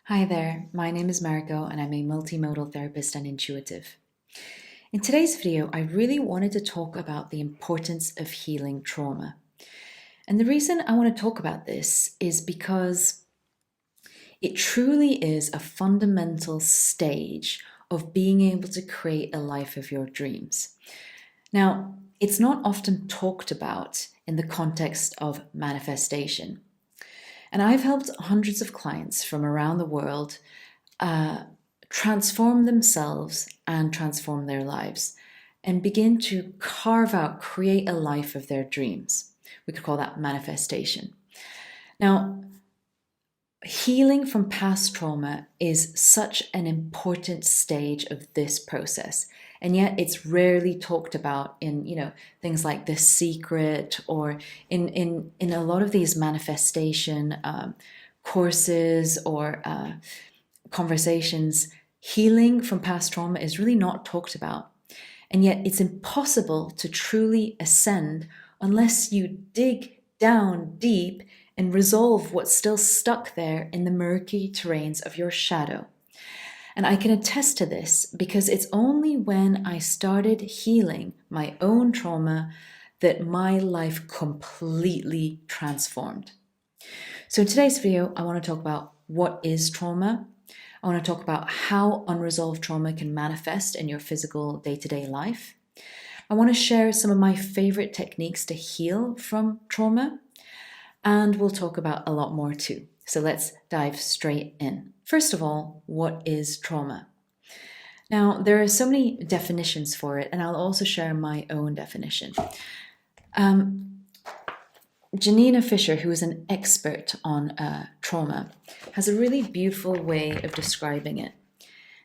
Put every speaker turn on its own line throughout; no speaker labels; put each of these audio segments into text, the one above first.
Hi there, my name is Mariko and I'm a multi-modal therapist and intuitive. In today's video, I really wanted to talk about the importance of healing trauma. And the reason I want to talk about this is because it truly is a fundamental stage of being able to create a life of your dreams. Now, it's not often talked about in the context of manifestation. And I've helped hundreds of clients from around the world transform themselves and transform their lives and begin to create a life of their dreams. We could call that manifestation. Now, healing from past trauma is such an important stage of this process, and yet it's rarely talked about in things like The Secret or in a lot of these manifestation courses or conversations. Healing from past trauma is really not talked about, and yet it's impossible to truly ascend unless you dig down deep and resolve what's still stuck there in the murky terrains of your shadow. And I can attest to this because it's only when I started healing my own trauma that my life completely transformed. So in today's video, I want to talk about what is trauma. I want to talk about how unresolved trauma can manifest in your physical day-to-day life. I want to share some of my favorite techniques to heal from trauma. And we'll talk about a lot more too. So let's dive straight in. First of all, what is trauma? Now, there are so many definitions for it, and I'll also share my own definition. Janina Fisher, who is an expert on trauma, has a really beautiful way of describing it.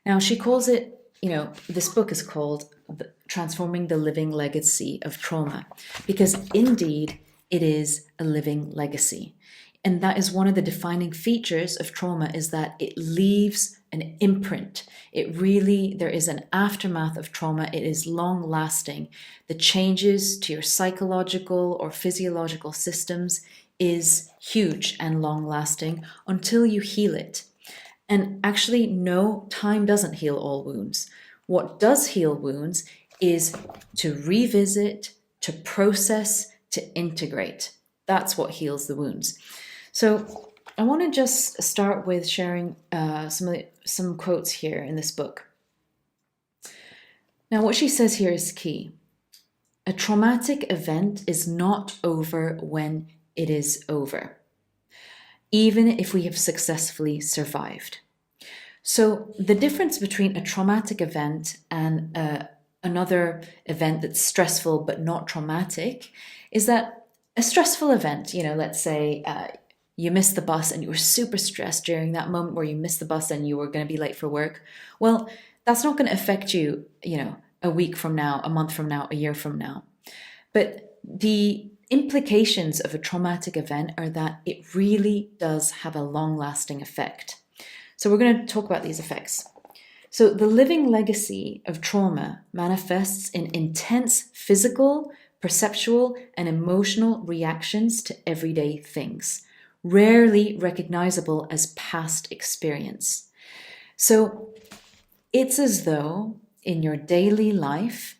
Now, she calls it, this book is called Transforming the Living Legacy of Trauma, because indeed, it is a living legacy. And that is one of the defining features of trauma, is that it leaves an imprint. There is an aftermath of trauma. It is long lasting. The changes to your psychological or physiological systems is huge and long lasting until you heal it. And actually, no, time doesn't heal all wounds. What does heal wounds is to revisit, to process, to integrate. That's what heals the wounds. So I want to just start with sharing some quotes here in this book. Now, what she says here is key. A traumatic event is not over when it is over, even if we have successfully survived. So the difference between a traumatic event and another event that's stressful but not traumatic is that a stressful event, let's say you missed the bus and you were super stressed during that moment where you missed the bus and you were going to be late for work. Well, that's not going to affect you, a week from now, a month from now, a year from now. But the implications of a traumatic event are that it really does have a long-lasting effect. So we're going to talk about these effects. So the living legacy of trauma manifests in intense physical, perceptual, and emotional reactions to everyday things, rarely recognizable as past experience. So it's as though in your daily life,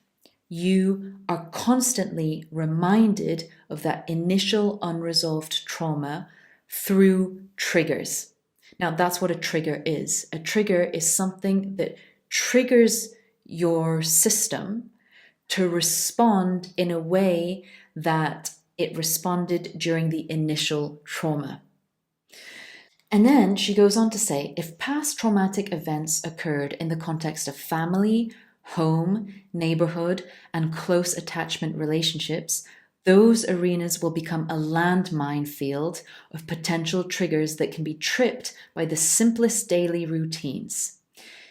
you are constantly reminded of that initial unresolved trauma through triggers. Now, that's what a trigger is. A trigger is something that triggers your system to respond in a way that it responded during the initial trauma. And then she goes on to say, if past traumatic events occurred in the context of family, home, neighborhood, and close attachment relationships, those arenas will become a landmine field of potential triggers that can be tripped by the simplest daily routines.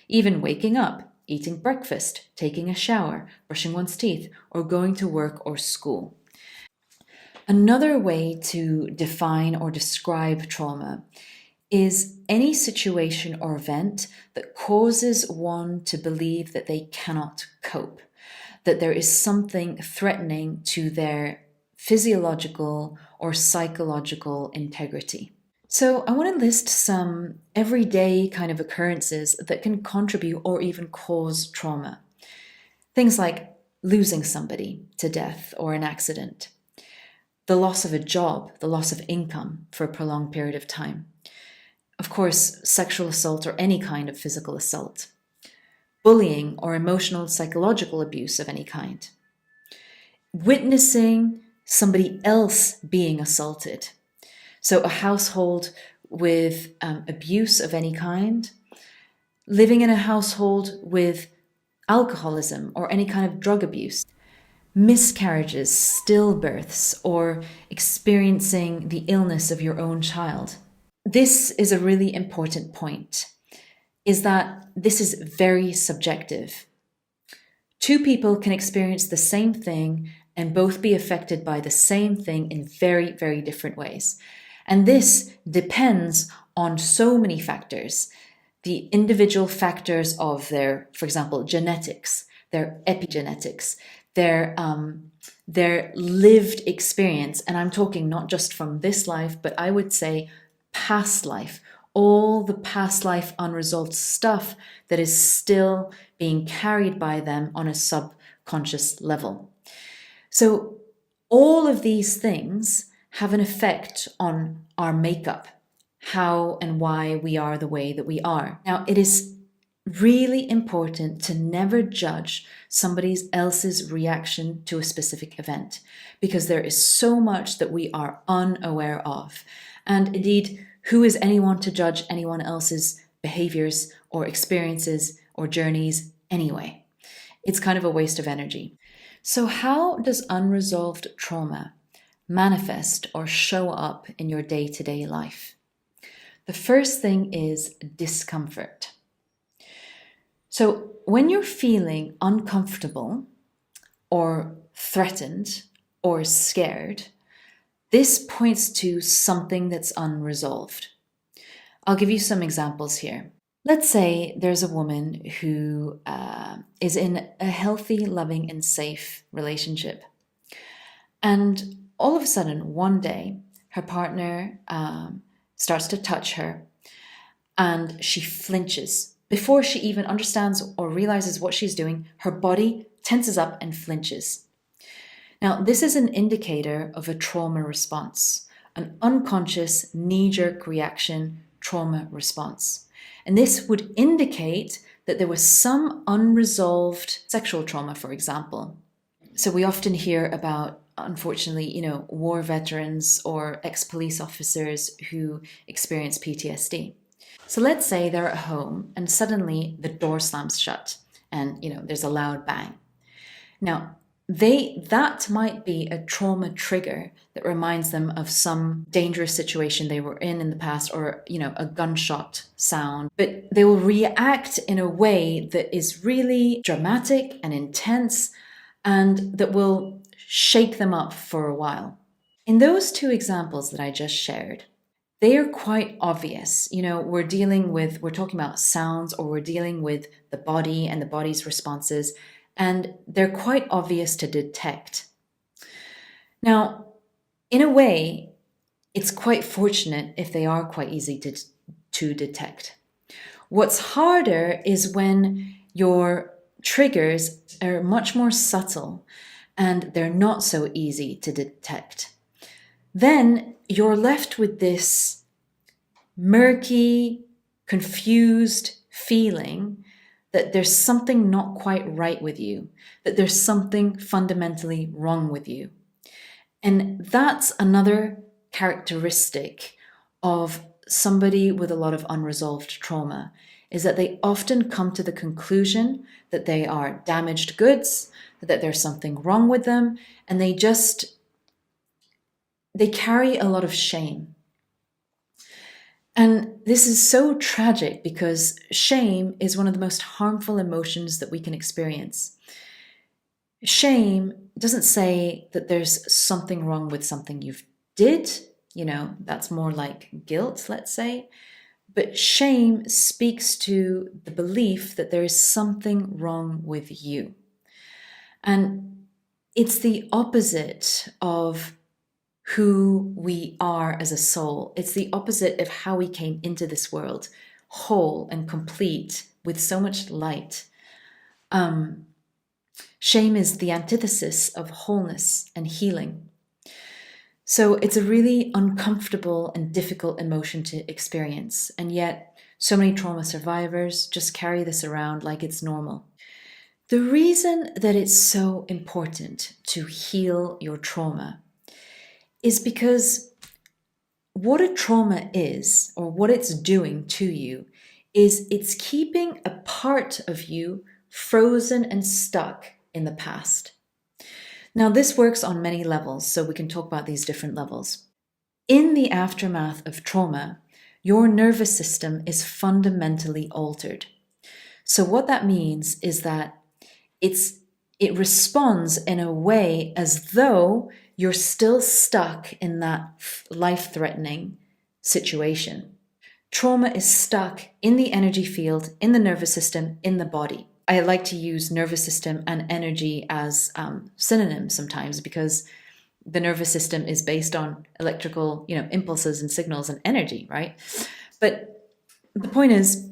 Even waking up, eating breakfast, taking a shower, brushing one's teeth, or going to work or school. Another way to define or describe trauma is any situation or event that causes one to believe that they cannot cope, that there is something threatening to their physiological or psychological integrity. So I want to list some everyday kind of occurrences that can contribute or even cause trauma. Things like losing somebody to death or an accident, the loss of a job, the loss of income for a prolonged period of time. Of course, sexual assault or any kind of physical assault, bullying or emotional psychological abuse of any kind, witnessing somebody else being assaulted. So a household with abuse of any kind, living in a household with alcoholism or any kind of drug abuse, miscarriages, stillbirths, or experiencing the illness of your own child. This is a really important point, is that this is very subjective. Two people can experience the same thing and both be affected by the same thing in very, very different ways. And this depends on so many factors. The individual factors of their, for example, genetics, their epigenetics, their lived experience. And I'm talking not just from this life, but I would say past life, all the past life unresolved stuff that is still being carried by them on a subconscious level. So all of these things have an effect on our makeup, how and why we are the way that we are. Now, it is really important to never judge somebody else's reaction to a specific event, because there is so much that we are unaware of. And indeed, who is anyone to judge anyone else's behaviors or experiences or journeys anyway? It's kind of a waste of energy. So how does unresolved trauma manifest or show up in your day-to-day life? The first thing is discomfort. So when you're feeling uncomfortable or threatened or scared, this points to something that's unresolved. I'll give you some examples here. Let's say there's a woman who is in a healthy, loving, and safe relationship. And all of a sudden, one day, her partner starts to touch her and she flinches. Before she even understands or realizes what she's doing, her body tenses up and flinches. Now, this is an indicator of a trauma response, an unconscious knee-jerk reaction trauma response. And this would indicate that there was some unresolved sexual trauma, for example. So we often hear about, unfortunately, war veterans or ex-police officers who experience PTSD. So let's say they're at home and suddenly the door slams shut and, there's a loud bang. Now, that might be a trauma trigger that reminds them of some dangerous situation they were in the past, or, a gunshot sound. But they will react in a way that is really dramatic and intense and that will shake them up for a while. In those two examples that I just shared, they are quite obvious. We're talking about sounds, or we're dealing with the body and the body's responses, and they're quite obvious to detect. Now, in a way, it's quite fortunate if they are quite easy to detect. What's harder is when your triggers are much more subtle and they're not so easy to detect. Then you're left with this murky, confused feeling that there's something not quite right with you, that there's something fundamentally wrong with you. And that's another characteristic of somebody with a lot of unresolved trauma, is that they often come to the conclusion that they are damaged goods, that there's something wrong with them, and they carry a lot of shame. And this is so tragic because shame is one of the most harmful emotions that we can experience. Shame doesn't say that there's something wrong with something you've did, that's more like guilt, let's say. But shame speaks to the belief that there is something wrong with you. And it's the opposite of who we are as a soul. It's the opposite of how we came into this world, whole and complete with so much light. Shame is the antithesis of wholeness and healing. So it's a really uncomfortable and difficult emotion to experience. And yet, so many trauma survivors just carry this around like it's normal. The reason that it's so important to heal your trauma is because what a trauma is, or what it's doing to you, is it's keeping a part of you frozen and stuck in the past. Now, this works on many levels, so we can talk about these different levels. In the aftermath of trauma, your nervous system is fundamentally altered. So what that means is that it responds in a way as though you're still stuck in that life-threatening situation. Trauma is stuck in the energy field, in the nervous system, in the body. I like to use nervous system and energy as synonyms sometimes, because the nervous system is based on electrical, impulses and signals and energy, right? But the point is,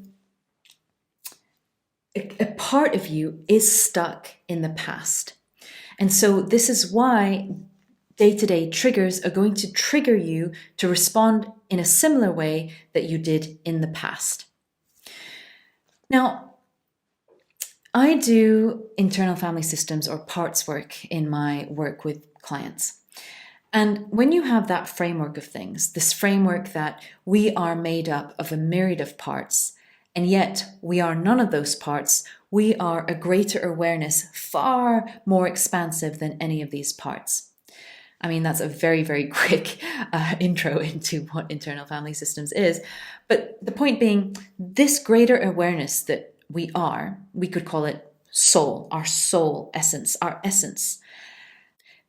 a part of you is stuck in the past. And so this is why day-to-day triggers are going to trigger you to respond in a similar way that you did in the past. Now, I do internal family systems or parts work in my work with clients. And when you have that framework of things, this framework that we are made up of a myriad of parts, and yet we are none of those parts, we are a greater awareness, far more expansive than any of these parts. I mean, that's a very, very quick intro into what internal family systems is. But the point being, this greater awareness that we could call it soul, our soul essence, our essence.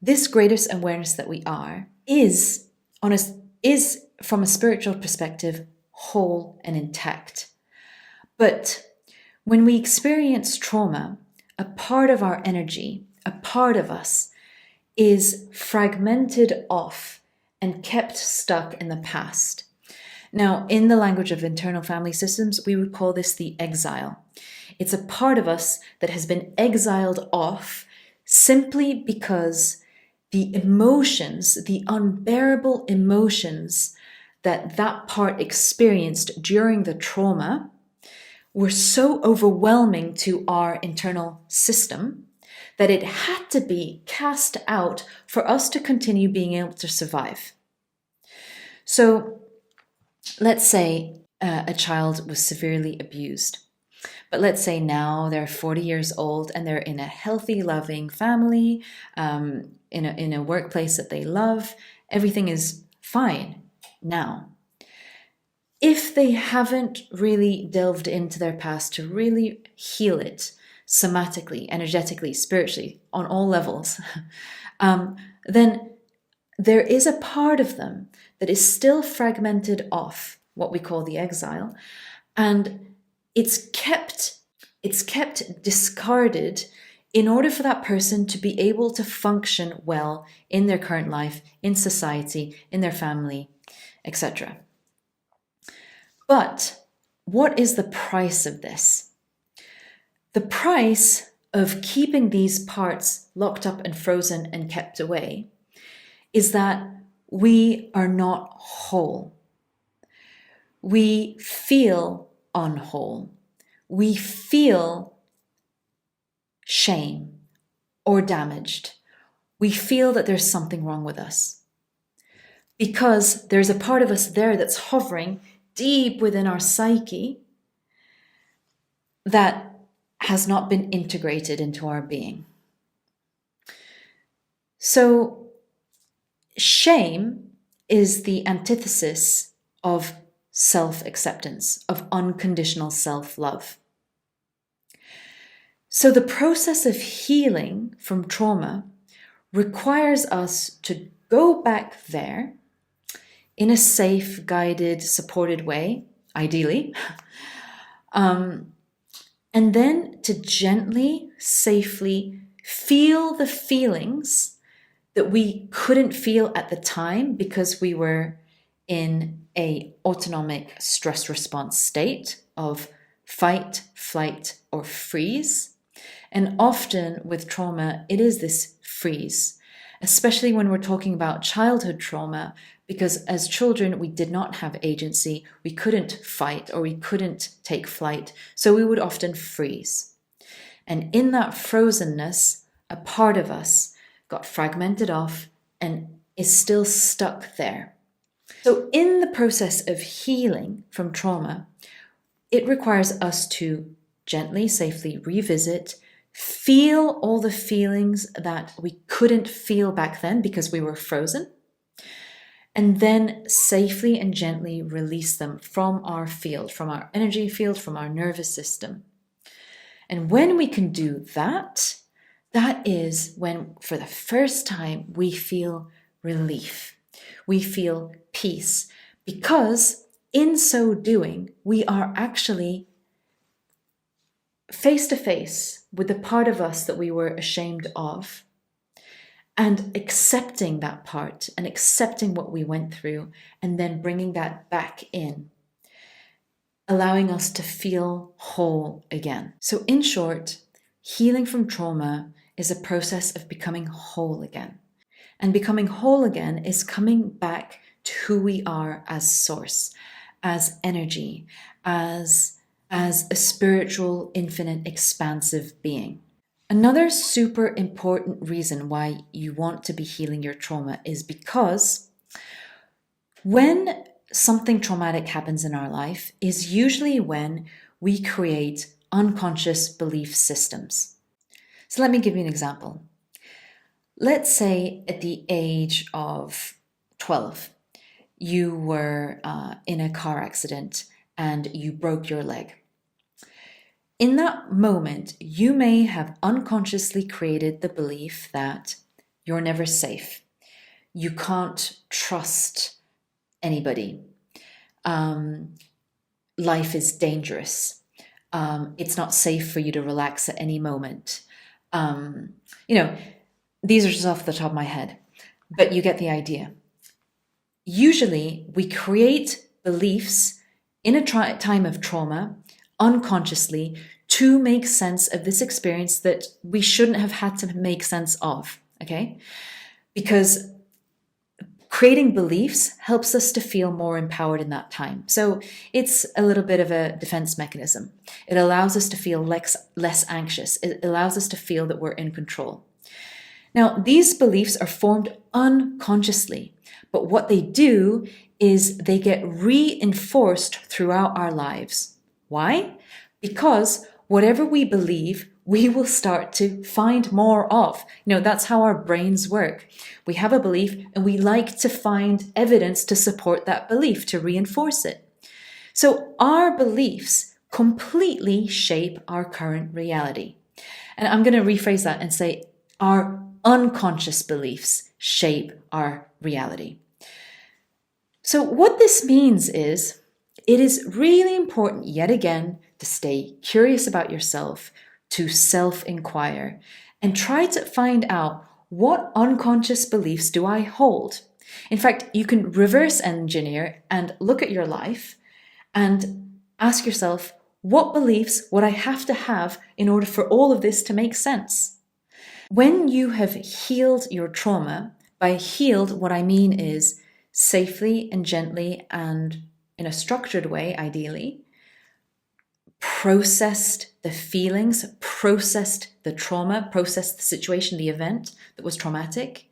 This greatest awareness that we are is from a spiritual perspective, whole and intact. But when we experience trauma, a part of our energy, a part of us, is fragmented off and kept stuck in the past. Now, in the language of internal family systems, we would call this the exile. It's a part of us that has been exiled off simply because the emotions, the unbearable emotions that part experienced during the trauma were so overwhelming to our internal system that it had to be cast out for us to continue being able to survive. So let's say a child was severely abused, but let's say now they're 40 years old and they're in a healthy, loving family, in a workplace that they love. Everything is fine now. If they haven't really delved into their past to really heal it somatically, energetically, spiritually, on all levels, then there is a part of them that is still fragmented off, what we call the exile, and it's kept discarded in order for that person to be able to function well in their current life, in society, in their family, etc. But what is the price of this? The price of keeping these parts locked up and frozen and kept away is that we are not whole. We feel unwhole. We feel shame or damaged. We feel that there's something wrong with us because there's a part of us there that's hovering deep within our psyche that has not been integrated into our being. So shame is the antithesis of self-acceptance, of unconditional self-love. So the process of healing from trauma requires us to go back there in a safe, guided, supported way, ideally, and then to gently, safely feel the feelings that we couldn't feel at the time because we were in a autonomic stress response state of fight, flight, or freeze. And often with trauma, it is this freeze, especially when we're talking about childhood trauma, because as children, we did not have agency. We couldn't fight or we couldn't take flight. So we would often freeze. And in that frozenness, a part of us got fragmented off and is still stuck there. So in the process of healing from trauma, it requires us to gently, safely revisit, feel all the feelings that we couldn't feel back then because we were frozen, and then safely and gently release them from our field, from our energy field, from our nervous system. And when we can do that, that is when, for the first time, we feel relief. We feel peace, because in so doing, we are actually face to face with the part of us that we were ashamed of, and accepting that part and accepting what we went through, and then bringing that back in, allowing us to feel whole again. So in short, healing from trauma is a process of becoming whole again. And becoming whole again is coming back to who we are as source, as energy, as a spiritual, infinite, expansive being. Another super important reason why you want to be healing your trauma is because when something traumatic happens in our life is usually when we create unconscious belief systems. So let me give you an example. Let's say at the age of 12, you were in a car accident and you broke your leg. In that moment, you may have unconsciously created the belief that you're never safe. You can't trust anybody. Life is dangerous. It's not safe for you to relax at any moment. These are just off the top of my head, but you get the idea. Usually, we create beliefs in a time of trauma unconsciously to make sense of this experience that we shouldn't have had to make sense of, okay? Because creating beliefs helps us to feel more empowered in that time. So it's a little bit of a defense mechanism. It allows us to feel less anxious. It allows us to feel that we're in control. Now, these beliefs are formed unconsciously, but what they do is they get reinforced throughout our lives. Why? Because whatever we believe, we will start to find more of. That's how our brains work. We have a belief and we like to find evidence to support that belief, to reinforce it. So our beliefs completely shape our current reality. And I'm going to rephrase that and say our unconscious beliefs shape our reality. So what this means is it is really important, yet again, to stay curious about yourself, to self-inquire, and try to find out, what unconscious beliefs do I hold? In fact, you can reverse engineer and look at your life and ask yourself, what beliefs would I have to have in order for all of this to make sense? When you have healed your trauma, by healed, what I mean is safely and gently and in a structured way, ideally, processed the feelings, processed the trauma, processed the situation, the event that was traumatic,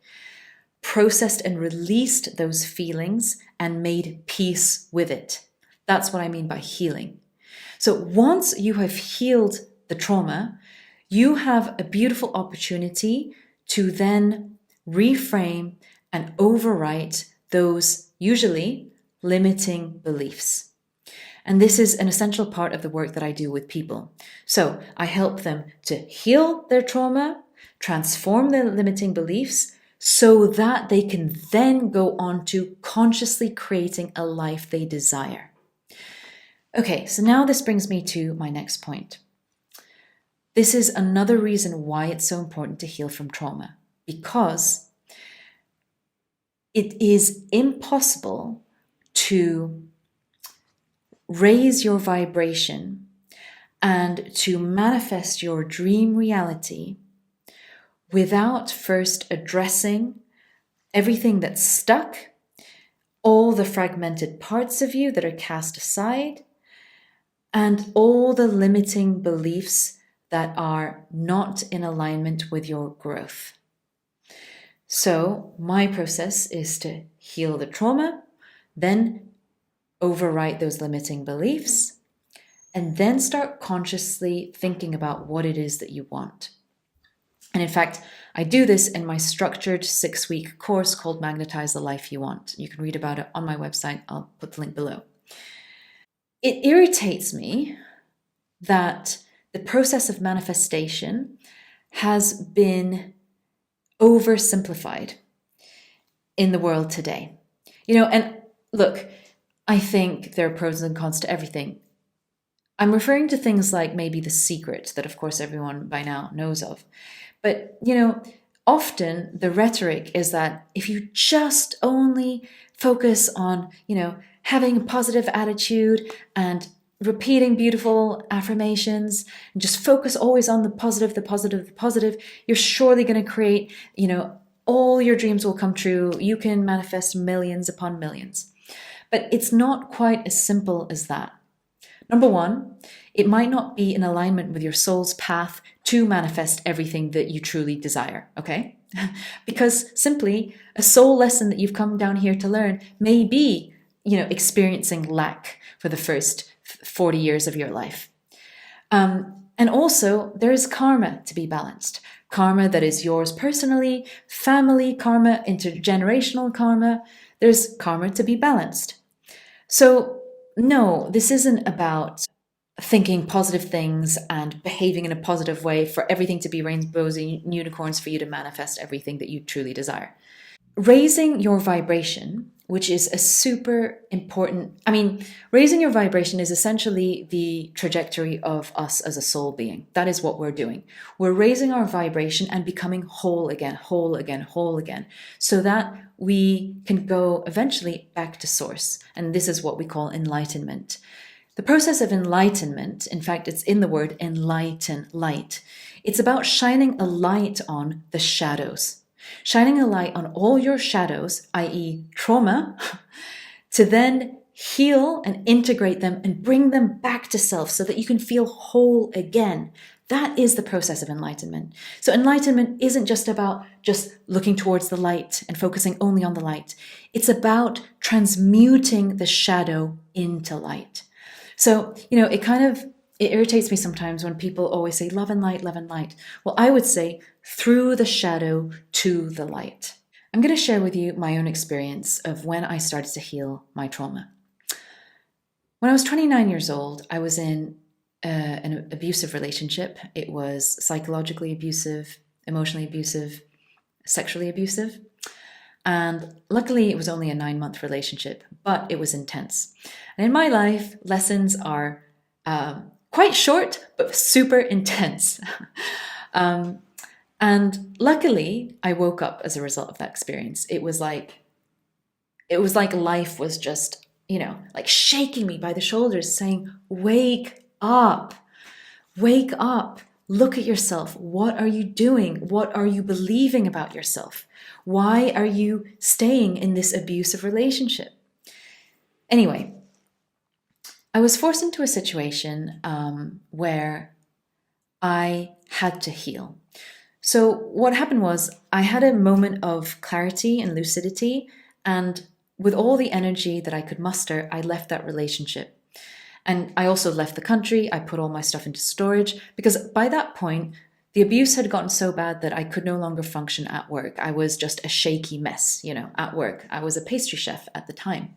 processed and released those feelings and made peace with it. That's what I mean by healing. So once you have healed the trauma, you have a beautiful opportunity to then reframe and overwrite those usually limiting beliefs. And this is an essential part of the work that I do with people. So I help them to heal their trauma, transform their limiting beliefs, so that they can then go on to consciously creating a life they desire. Okay, so now this brings me to my next point. This is another reason why it's so important to heal from trauma, because it is impossible to raise your vibration and to manifest your dream reality without first addressing everything that's stuck, all the fragmented parts of you that are cast aside, and all the limiting beliefs that are not in alignment with your growth. So my process is to heal the trauma, then overwrite those limiting beliefs, and then start consciously thinking about what it is that you want. And in fact, I do this in my structured 6-week course called Magnetize the Life You Want. You can read about it on my website. I'll put the link below. It irritates me that the process of manifestation has been oversimplified in the world today. And look, I think there are pros and cons to everything. I'm referring to things like maybe The Secret, that of course everyone by now knows of. But, often the rhetoric is that if you just only focus on, having a positive attitude and repeating beautiful affirmations and just focus always on the positive, the positive, the positive, you're surely going to create, all your dreams will come true. You can manifest millions upon millions. But it's not quite as simple as that. Number one, it might not be in alignment with your soul's path to manifest everything that you truly desire, okay? Because simply a soul lesson that you've come down here to learn may be, experiencing lack for the first 40 years of your life. And also, there is karma to be balanced. Karma that is yours personally, family karma, intergenerational karma. There's karma to be balanced. So no, this isn't about thinking positive things and behaving in a positive way for everything to be rainbows and unicorns for you to manifest everything that you truly desire. Raising your vibration, which is a super important, raising your vibration is essentially the trajectory of us as a soul being. That is what we're doing. We're raising our vibration and becoming whole again, whole again, whole again, so that we can go eventually back to source. And this is what we call enlightenment. The process of enlightenment, in fact, it's in the word enlighten, light. It's about shining a light on the shadows. Shining a light on all your shadows, i.e. trauma, to then heal and integrate them and bring them back to self so that you can feel whole again. That is the process of enlightenment. So enlightenment isn't just about just looking towards the light and focusing only on the light. It's about transmuting the shadow into light. So, it irritates me sometimes when people always say love and light, love and light. Well, I would say through the shadow to the light. I'm going to share with you my own experience of when I started to heal my trauma. When I was 29 years old, I was in an abusive relationship. It was psychologically abusive, emotionally abusive, sexually abusive. And luckily, it was only a 9-month relationship, but it was intense. And in my life, lessons are quite short, but super intense. And luckily, I woke up as a result of that experience. It was like life was just, like shaking me by the shoulders, saying, wake up, look at yourself. What are you doing? What are you believing about yourself? Why are you staying in this abusive relationship? Anyway, I was forced into a situation where I had to heal. So what happened was I had a moment of clarity and lucidity, and with all the energy that I could muster, I left that relationship. And I also left the country. I put all my stuff into storage because by that point, the abuse had gotten so bad that I could no longer function at work. I was just a shaky mess, at work. I was a pastry chef at the time.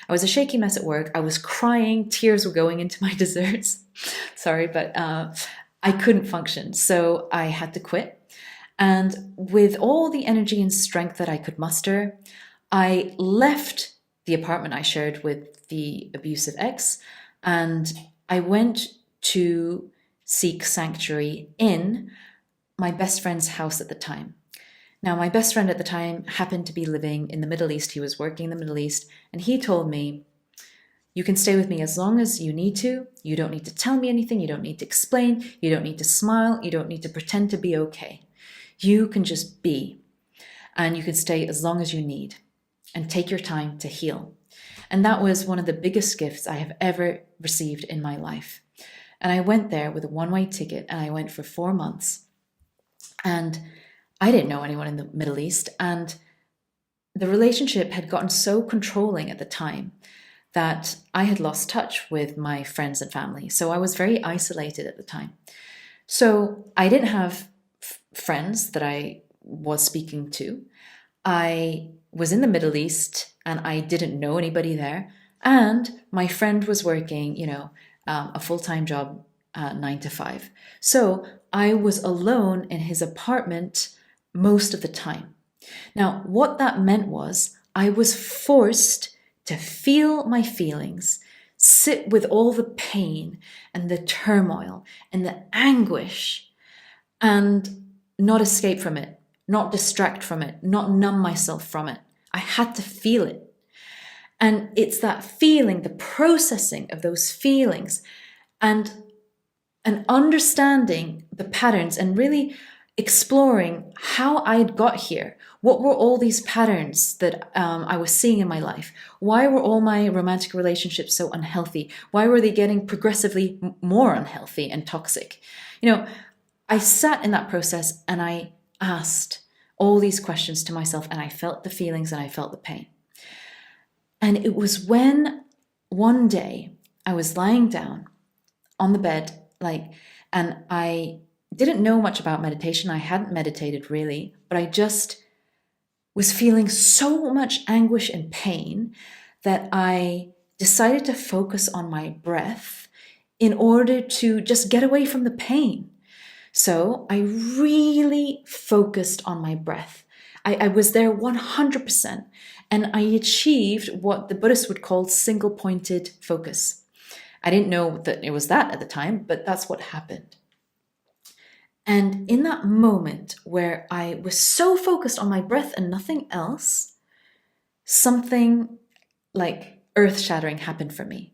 I was a shaky mess at work. I was crying. Tears were going into my desserts. Sorry, but I couldn't function. So I had to quit. And with all the energy and strength that I could muster, I left the apartment I shared with the abusive ex, and I went to seek sanctuary in my best friend's house at the time. Now, my best friend at the time happened to be living in the Middle East. He was working in the Middle East, and he told me, you can stay with me as long as you need to. You don't need to tell me anything. You don't need to explain. You don't need to smile. You don't need to pretend to be okay. You can just be, and you can stay as long as you need and take your time to heal. And that was one of the biggest gifts I have ever received in my life. And I went there with a one-way ticket, and I went for 4 months. And I didn't know anyone in the Middle East, and the relationship had gotten so controlling at the time that I had lost touch with my friends and family. So I was very isolated at the time. So I didn't have friends that I was speaking to. I was in the Middle East and I didn't know anybody there. And my friend was working, a full-time job, 9 to 5. So I was alone in his apartment most of the time. Now, what that meant was I was forced to feel my feelings, sit with all the pain and the turmoil and the anguish, and not escape from it, not distract from it, not numb myself from it. I had to feel it. And it's that feeling, the processing of those feelings, and understanding the patterns and really exploring how I had got here. What were all these patterns that I was seeing in my life? Why were all my romantic relationships so unhealthy? Why were they getting progressively more unhealthy and toxic? I sat in that process and I asked all these questions to myself, and I felt the feelings and I felt the pain. And it was when one day I was lying down on the bed, and I didn't know much about meditation. I hadn't meditated really, but I just was feeling so much anguish and pain that I decided to focus on my breath in order to just get away from the pain. So I really focused on my breath. I was there 100%, and I achieved what the Buddhists would call single-pointed focus. I didn't know that it was that at the time, but that's what happened. And in that moment where I was so focused on my breath and nothing else, something like earth-shattering happened for me,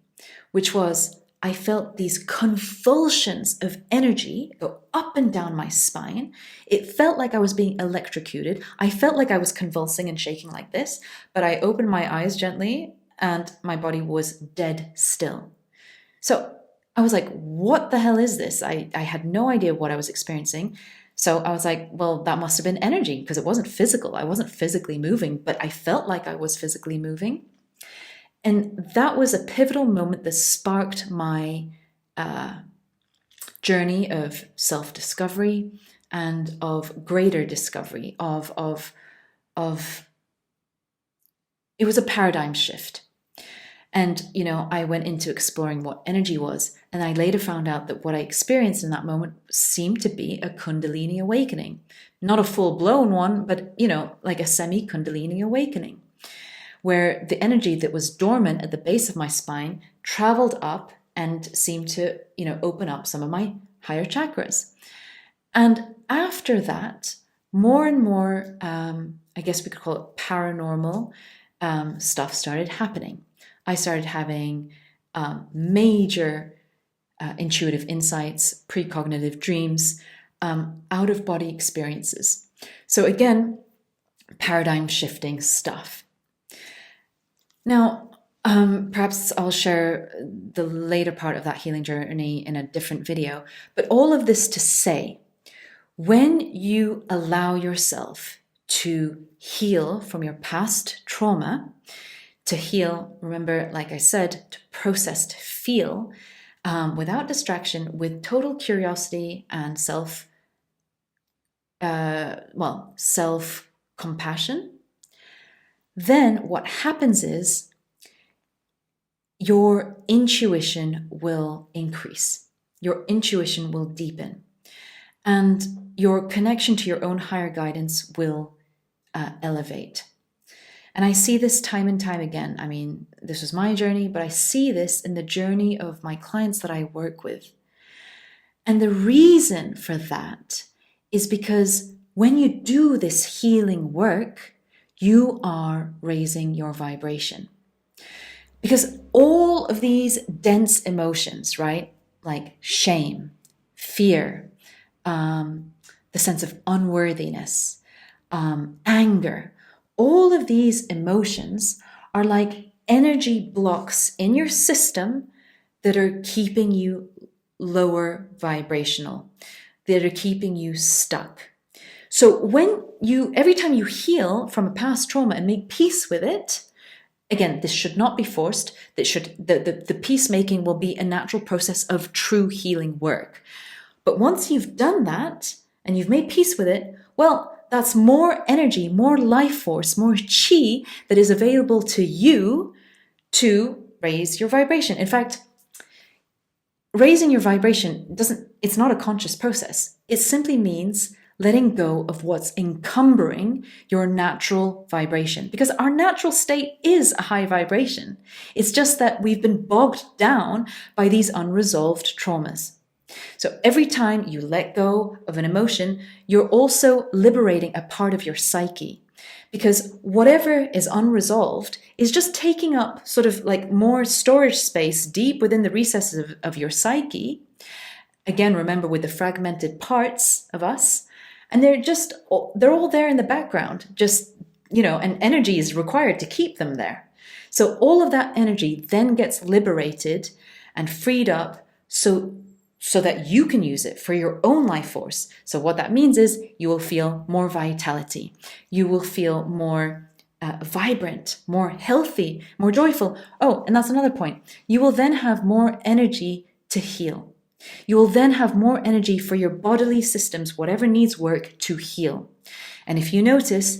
which was I felt these convulsions of energy go up and down my spine. It felt like I was being electrocuted. I felt like I was convulsing and shaking like this, but I opened my eyes gently and my body was dead still. So I was like, what the hell is this? I had no idea what I was experiencing. So I was like, well, that must have been energy, because it wasn't physical. I wasn't physically moving, but I felt like I was physically moving. And that was a pivotal moment that sparked my journey of self-discovery and of greater discovery of it was a paradigm shift. And, I went into exploring what energy was, and I later found out that what I experienced in that moment seemed to be a Kundalini awakening. Not a full-blown one, but, like a semi-Kundalini awakening, where the energy that was dormant at the base of my spine traveled up and seemed to, open up some of my higher chakras. And after that, more and more, I guess we could call it paranormal stuff started happening. I started having major intuitive insights, precognitive dreams, out-of-body experiences. So again, paradigm shifting stuff. Now, perhaps I'll share the later part of that healing journey in a different video, but all of this to say, when you allow yourself to heal from your past trauma, to heal, remember, like I said, to process, to feel without distraction, with total curiosity and self-compassion, then what happens is your intuition will increase. Your intuition will deepen. And your connection to your own higher guidance will elevate. And I see this time and time again. I mean, this was my journey, but I see this in the journey of my clients that I work with. And the reason for that is because when you do this healing work, you are raising your vibration. Because all of these dense emotions, right, like shame, fear, the sense of unworthiness, anger, all of these emotions are like energy blocks in your system that are keeping you lower vibrational, that are keeping you stuck. So every time you heal from a past trauma and make peace with it, again, this should not be forced. The peacemaking will be a natural process of true healing work. But once you've done that and you've made peace with it, well, that's more energy, more life force, more chi that is available to you to raise your vibration. In fact, raising your vibration it's not a conscious process. It simply means letting go of what's encumbering your natural vibration, because our natural state is a high vibration. It's just that we've been bogged down by these unresolved traumas. So every time you let go of an emotion, you're also liberating a part of your psyche, because whatever is unresolved is just taking up sort of like more storage space deep within the recesses of your psyche. Again, remember, with the fragmented parts of us, and they're all there in the background, just, and energy is required to keep them there. So all of that energy then gets liberated and freed up so that you can use it for your own life force. So what that means is you will feel more vitality. You will feel more vibrant, more healthy, more joyful. Oh, and that's another point. You will then have more energy to heal. You will then have more energy for your bodily systems, whatever needs work, to heal. And if you notice,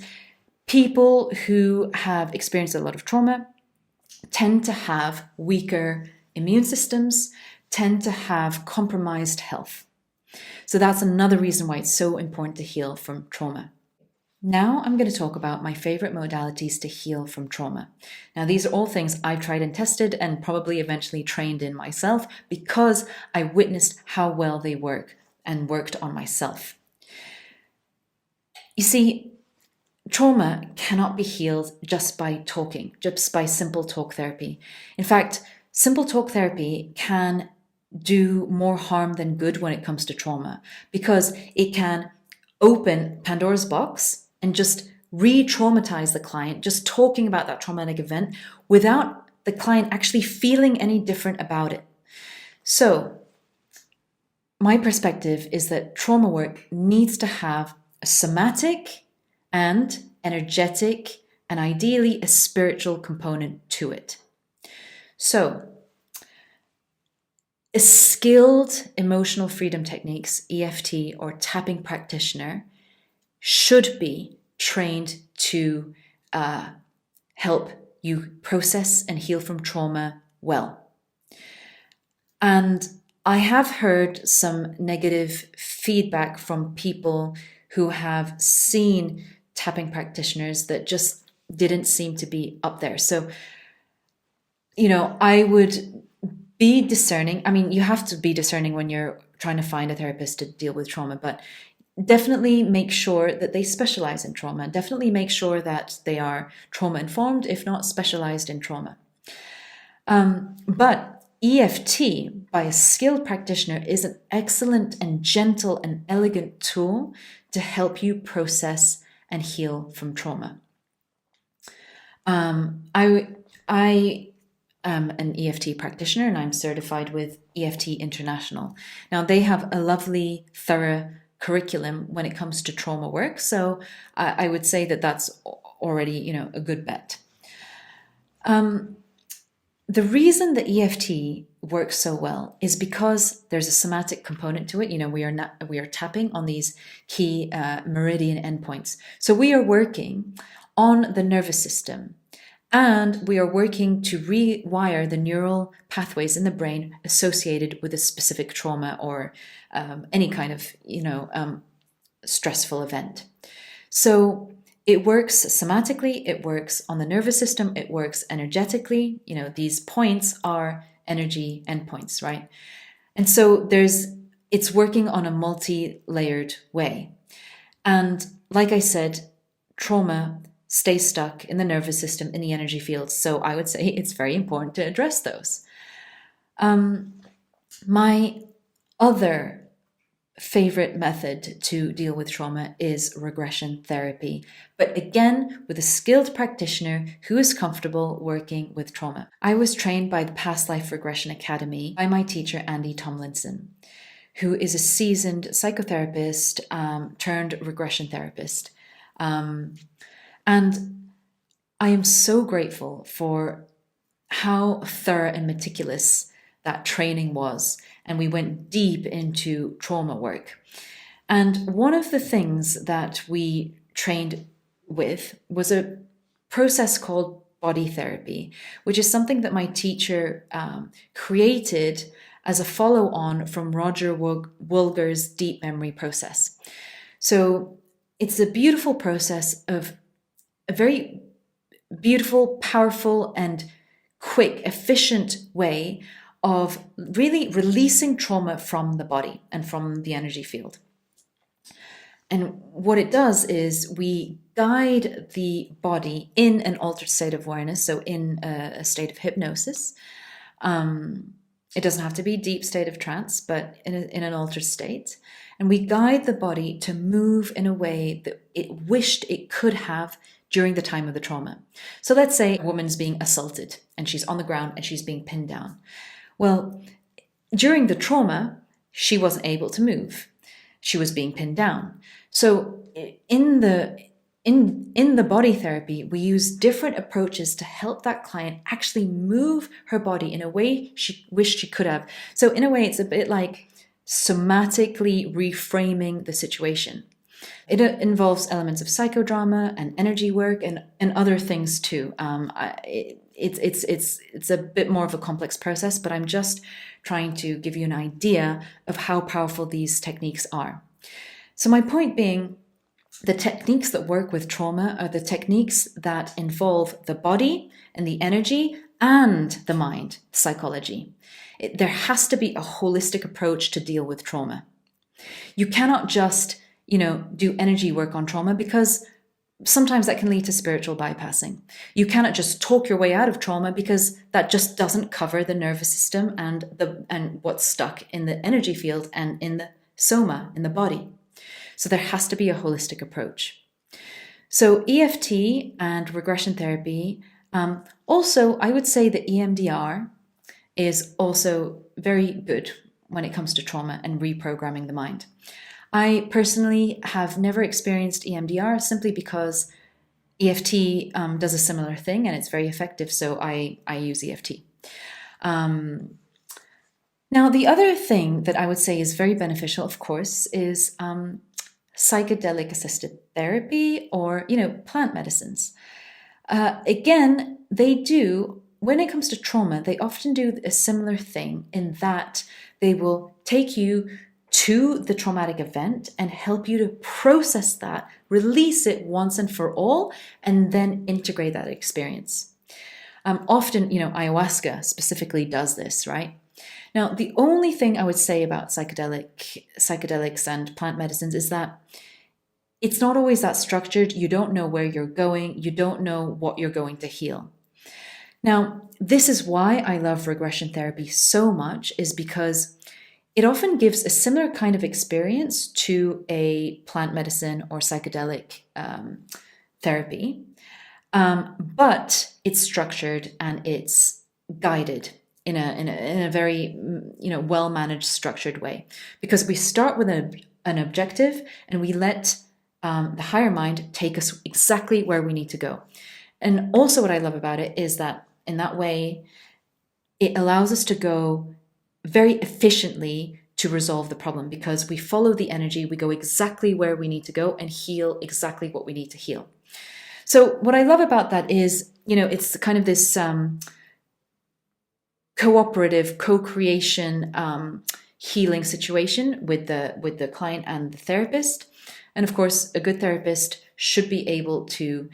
people who have experienced a lot of trauma tend to have weaker immune systems, tend to have compromised health. So that's another reason why it's so important to heal from trauma. Now I'm going to talk about my favorite modalities to heal from trauma. Now, these are all things I've tried and tested and probably eventually trained in myself, because I witnessed how well they work and worked on myself. You see, trauma cannot be healed just by talking, just by simple talk therapy. In fact, simple talk therapy can do more harm than good when it comes to trauma, because it can open Pandora's box and just re-traumatize the client, just talking about that traumatic event without the client actually feeling any different about it. So my perspective is that trauma work needs to have a somatic and energetic and ideally a spiritual component to it. So a skilled emotional freedom techniques, EFT or tapping practitioner, should be trained to help you process and heal from trauma well. And I have heard some negative feedback from people who have seen tapping practitioners that just didn't seem to be up there. So, I would be discerning. I mean, you have to be discerning when you're trying to find a therapist to deal with trauma, but definitely make sure that they specialize in trauma. Definitely make sure that they are trauma informed, if not specialized in trauma. But EFT by a skilled practitioner is an excellent and gentle and elegant tool to help you process and heal from trauma. I am an EFT practitioner and I'm certified with EFT International. Now, they have a lovely, thorough curriculum when it comes to trauma work. So I would say that that's already, a good bet. The reason that EFT works so well is because there's a somatic component to it. We are tapping on these key meridian endpoints. So we are working on the nervous system, and we are working to rewire the neural pathways in the brain associated with a specific trauma or any kind of, stressful event. So it works somatically, it works on the nervous system, it works energetically. These points are energy endpoints, right? And so it's working on a multi-layered way. And like I said, trauma stays stuck in the nervous system, in the energy field. So I would say it's very important to address those. My other favorite method to deal with trauma is regression therapy, but again, with a skilled practitioner who is comfortable working with trauma. I was trained by the Past Life Regression Academy by my teacher, Andy Tomlinson, who is a seasoned psychotherapist turned regression therapist. And I am so grateful for how thorough and meticulous that training was. And we went deep into trauma work. And one of the things that we trained with was a process called body therapy, which is something that my teacher created as a follow-on from Roger Woolger's deep memory process. So it's a beautiful process of a very beautiful, powerful, and quick, efficient way of really releasing trauma from the body and from the energy field. And what it does is we guide the body in an altered state of awareness, so in a state of hypnosis. It doesn't have to be a deep state of trance, but in an altered state. And we guide the body to move in a way that it wished it could have during the time of the trauma. So let's say a woman's being assaulted and she's on the ground and she's being pinned down. Well, during the trauma, she wasn't able to move. She was being pinned down. So in the body therapy, we use different approaches to help that client actually move her body in a way she wished she could have. So in a way, it's a bit like somatically reframing the situation. It involves elements of psychodrama and energy work and other things too. It's a bit more of a complex process, but I'm just trying to give you an idea of how powerful these techniques are. So my point being, the techniques that work with trauma are the techniques that involve the body and the energy and the mind, psychology. There has to be a holistic approach to deal with trauma. You cannot just, do energy work on trauma, because sometimes that can lead to spiritual bypassing. You cannot just talk your way out of trauma, because that just doesn't cover the nervous system and what's stuck in the energy field and in the soma, in the body. So there has to be a holistic approach. So EFT and regression therapy, also I would say that EMDR is also very good when it comes to trauma and reprogramming the mind. I personally have never experienced EMDR simply because EFT does a similar thing and it's very effective, so I use EFT. Now, the other thing that I would say is very beneficial, of course, is psychedelic assisted therapy or, plant medicines. Again, they do, when it comes to trauma, they often do a similar thing in that they will take you to the traumatic event and help you to process that, release it once and for all, and then integrate that experience. Often, ayahuasca specifically does this, right? Now, the only thing I would say about psychedelics and plant medicines is that it's not always that structured. You don't know where you're going. You don't know what you're going to heal. Now, this is why I love regression therapy so much, is because it often gives a similar kind of experience to a plant medicine or psychedelic therapy, but it's structured and it's guided in a very well-managed, structured way. Because we start with an objective and we let the higher mind take us exactly where we need to go. And also what I love about it is that in that way, it allows us to go very efficiently to resolve the problem, because we follow the energy, we go exactly where we need to go and heal exactly what we need to heal. So what I love about that is, it's kind of this cooperative, co-creation healing situation with the client and the therapist. And of course, a good therapist should be able to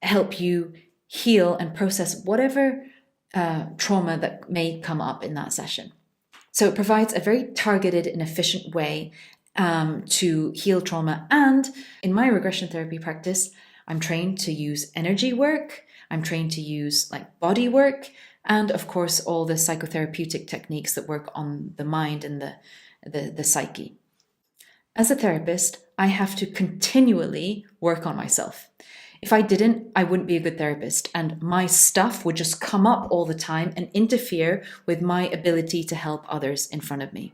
help you heal and process whatever trauma that may come up in that session. So it provides a very targeted and efficient way to heal trauma. And in my regression therapy practice, I'm trained to use energy work, I'm trained to use like body work, and of course, all the psychotherapeutic techniques that work on the mind and the psyche. As a therapist, I have to continually work on myself. If I didn't, I wouldn't be a good therapist, and my stuff would just come up all the time and interfere with my ability to help others in front of me.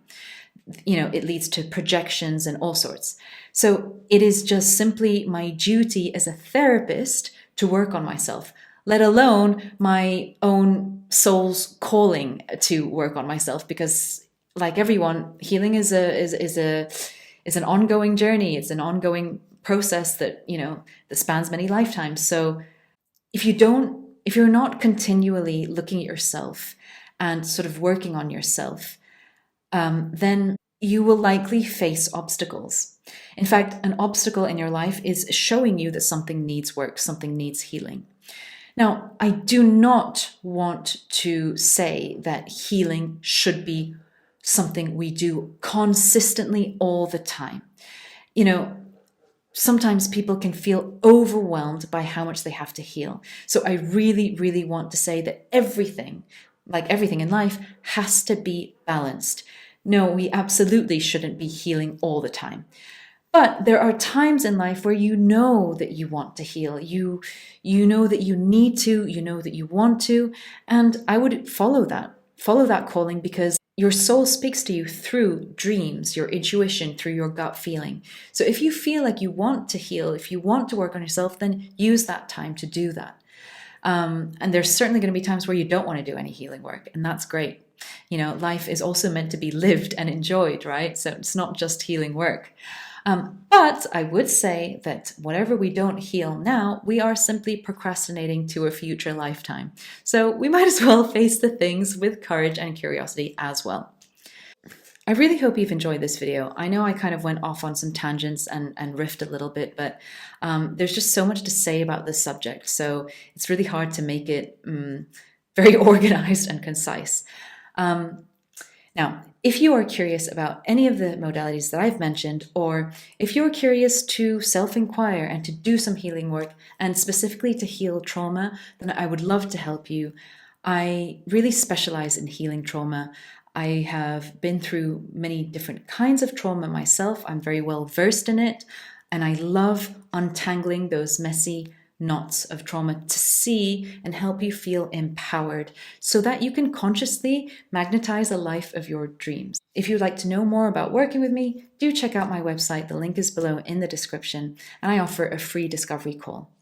It leads to projections and all sorts. So it is just simply my duty as a therapist to work on myself, let alone my own soul's calling to work on myself, because like everyone, healing is an ongoing journey. It's an ongoing process that spans many lifetimes. So if you're not continually looking at yourself and sort of working on yourself, then you will likely face obstacles. In fact, an obstacle in your life is showing you that something needs work, something needs healing. Now, I do not want to say that healing should be something we do consistently all the time. Sometimes people can feel overwhelmed by how much they have to heal. So I really, really want to say that everything, like everything in life, has to be balanced. No, we absolutely shouldn't be healing all the time. But there are times in life where you know that you want to heal. You know that you need to, you know that you want to, and I would follow that calling, because your soul speaks to you through dreams, your intuition, through your gut feeling. So if you feel like you want to heal, if you want to work on yourself, then use that time to do that. And there's certainly going to be times where you don't want to do any healing work, and that's great. Life is also meant to be lived and enjoyed, right? So it's not just healing work. But I would say that whatever we don't heal now, we are simply procrastinating to a future lifetime. So we might as well face the things with courage and curiosity as well. I really hope you've enjoyed this video. I know I kind of went off on some tangents and riffed a little bit, but there's just so much to say about this subject. So it's really hard to make it very organized and concise. Now, if you are curious about any of the modalities that I've mentioned, or if you're curious to self-inquire and to do some healing work, and specifically to heal trauma, then I would love to help you. I really specialize in healing trauma. I have been through many different kinds of trauma myself. I'm very well versed in it, and I love untangling those messy knots of trauma to see and help you feel empowered so that you can consciously magnetize a life of your dreams. If you'd like to know more about working with me, do check out my website. The link is below in the description, and I offer a free discovery call.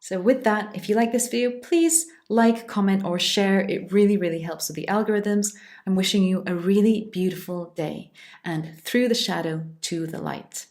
So with that, if you like this video, please like, comment, or share. It really, really helps with the algorithms. I'm wishing you a really beautiful day, and through the shadow to the light.